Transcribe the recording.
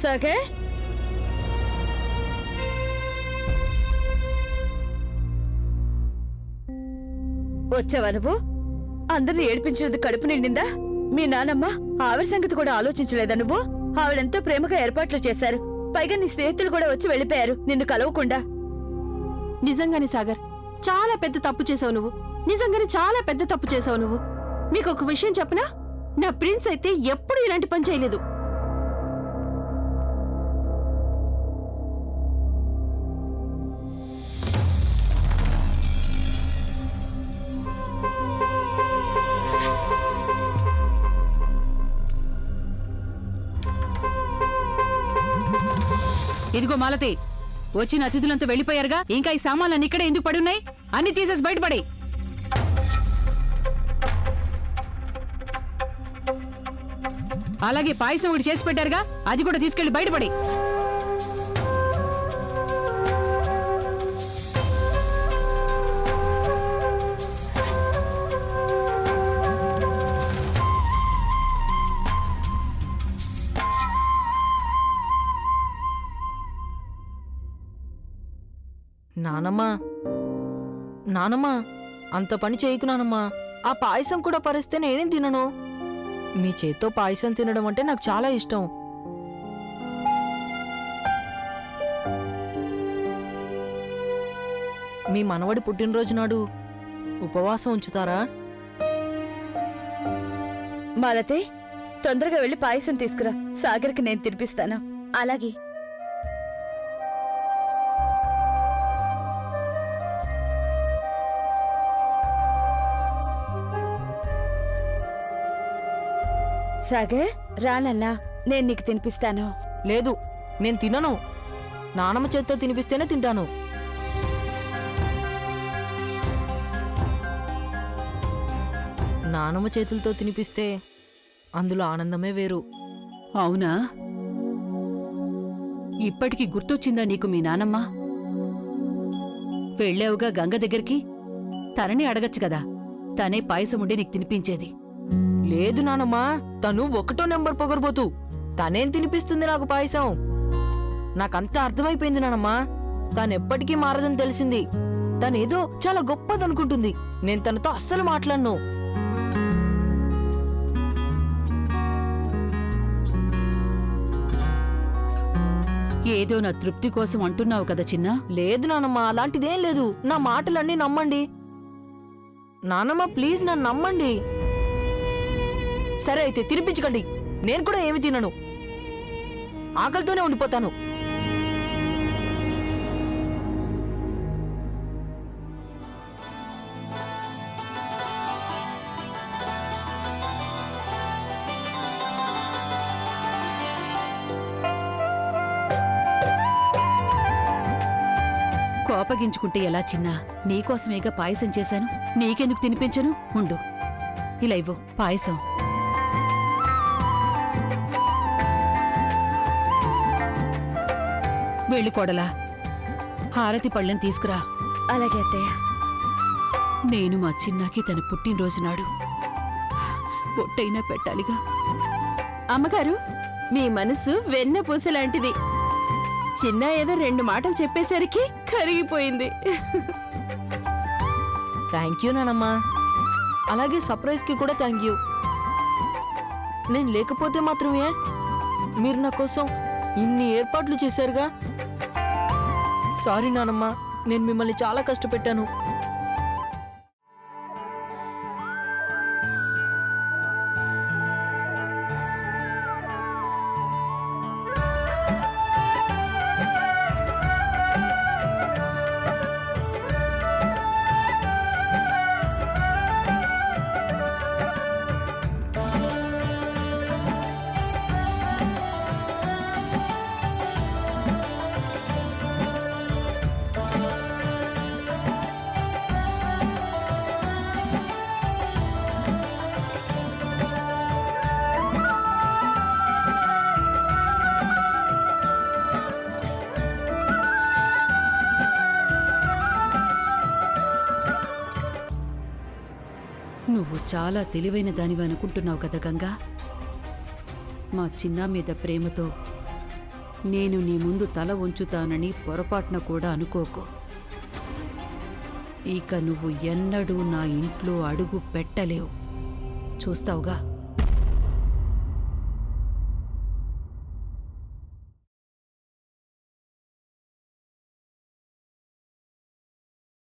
సాగర్, వచ్చావా నువ్వు? అందరిని ఏడిపించినది కడుపు నిండిందా? మీ నానమ్మ ఆవిడ సంగతి కూడా ఆలోచించలేదా నువ్వు? ఆవిడెంతో ప్రేమగా ఏర్పాట్లు చేశారు. పైగా నీ స్నేహితులు కూడా వచ్చి వెళ్ళిపోయారు నిన్ను కలవకుండా. నిజంగానే సాగర్, చాలా పెద్ద తప్పు చేసావు నువ్వు. నిజంగానే చాలా పెద్ద తప్పు చేసావు నువ్వు. మీకు ఒక విషయం చెప్పనా? నా ప్రిన్స్ అయితే ఎప్పుడు ఇలాంటి పని చేయలేదు. ఇదిగో మాలతి, వచ్చిన అతిథులంతా వెళ్ళిపోయారుగా, ఇంకా ఈ సామాన్లన్నీ ఇక్కడే ఎందుకు పడున్నాయి? అన్ని తీసేసి బయటపడి. అలాగే పాయసం ఒకటి చేసి పెట్టారుగా, అది కూడా తీసుకెళ్లి బయటపడి. నానమ్మా, అంత పని చేయకు నానమ్మా. ఆ పాయసం కూడా పరిస్తే నేనేం తినను. మీ చేత్తో పాయసం తినడం అంటే నాకు చాలా ఇష్టం. మీ మనవడి పుట్టినరోజు నాడు ఉపవాసం ఉంచుతారా? మాలతి, తొందరగా వెళ్ళి పాయసం తీసుకురా. సాగర్కి నేను తినిపిస్తాను. అలాగే. సాగర్, రానన్నా, నేను నీకు తినిపిస్తాను. లేదు, నేను తినను. నానమ్మ చేత్తో తినిపిస్తేనే తింటాను. నానమ్మ చేతులతో తినిపిస్తే అందులో ఆనందమే వేరు. అవునా? ఇప్పటికి గుర్తొచ్చిందా నీకు మీ నానమ్మ? వెళ్ళావుగా గంగ దగ్గరికి, తనని అడగచ్చు కదా, తనే పాయసం ఉండి నీకు తినిపించేది. లేదు నానమ్మా, తను 1వ నెంబర్ పొగరబోతు. తనేం తినిపిస్తుంది నాకు పాయసం? నాకంతా అర్థమైపోయింది నానమ్మా. తనెప్పటికీ మారదని తెలిసింది. తనేదో చాలా గొప్పదనుకుంటుంది. నేను తనతో అస్సలు మాట్లాడను. ఏదో నా తృప్తి కోసం అంటున్నావు కదా చిన్నా? లేదు నానమ్మా, అలాంటిదేం లేదు. నా మాటలన్నీ నమ్మండి నానమ్మ, ప్లీజ్ నన్ను నమ్మండి. సరే అయితే తినిపించకండి. నేను కూడా ఏమి తినను. ఆకలితోనే ఉండిపోతాను. కోపగించుకుంటే ఎలా చిన్నా? నీకోసమేగా పాయసం చేశాను, నీకెందుకు తినిపించను? ఉండు, ఇలా ఇవ్వు పాయసం. వెళ్ళి కోడలా, హారతి పళ్ళెం తీసుకురా. అలాగే అత్తయ్య. నేను మా చిన్నాకి తన పుట్టినరోజు నాడు పొట్టైనా పెట్టాలిగా. అమ్మగారు, మీ మనసు వెన్న పూసలాంటిది. చిన్న ఏదో 2 మాటలు చెప్పేసరికి కరిగిపోయింది. థ్యాంక్ యూ నానమ్మా. అలాగే సర్ప్రైజ్కి కూడా థ్యాంక్ యూ. నేను లేకపోతే మాత్రమే మీరు నా కోసం ఇన్ని ఏర్పాట్లు చేశారుగా. సారీ నానమ్మా, నేను మిమ్మల్ని చాలా కష్టపెట్టాను. నువ్వు చాలా తెలివైన దానివి అనుకుంటున్నావు కదా గంగా. మా చిన్న మీద ప్రేమతో నేను నీ ముందు తల ఉంచుతానని పొరపాటున కూడా అనుకోకు. ఇక నువ్వు ఎన్నడూ నా ఇంట్లో అడుగు పెట్టలేవు. చూస్తావుగా.